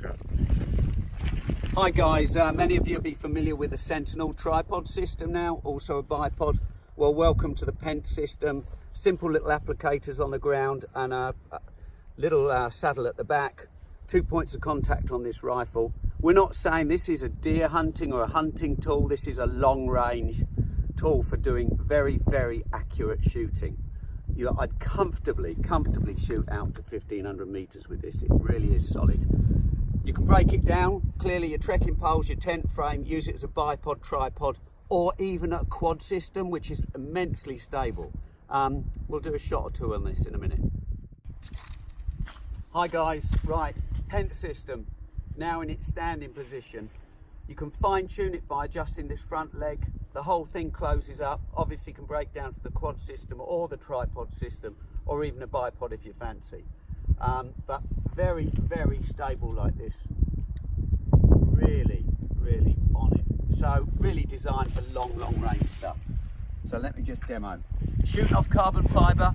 Go. Hi guys, many of you will be familiar with the Sentinel tripod system now, also a bipod. Well, welcome to the Pent system. Simple little applicators on the ground and a little saddle at the back. 2 points of contact on this rifle. We're not saying this is a deer hunting or a hunting tool. This is a long range tool for doing very, very accurate shooting. I'd comfortably shoot out to 1500 meters with this. It really is solid. You can break it down, clearly your trekking poles, your tent frame, use it as a bipod, tripod, or even a quad system, which is immensely stable. We'll do a shot or two on this in a minute. Hi guys, right, Pent system, now in its standing position. You can fine tune it by adjusting this front leg. The whole thing closes up. Obviously can break down to the quad system or the tripod system, or even a bipod if you fancy. But very, very stable like this. Really, really on it. So really designed for long range stuff. So let me just demo. Shooting off carbon fibre.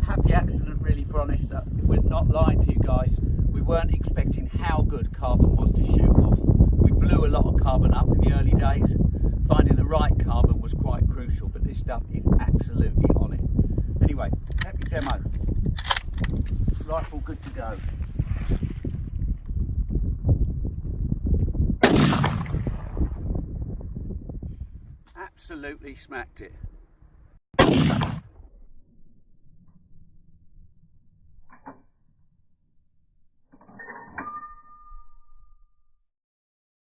Happy accident really, for honest. If we're not lying to you guys, we weren't expecting how good carbon was to shoot off. We blew a lot of carbon up in the early days. Finding the right carbon was quite crucial, but this stuff is absolutely on it. Anyway, let me demo. Rifle good to go. Absolutely smacked it.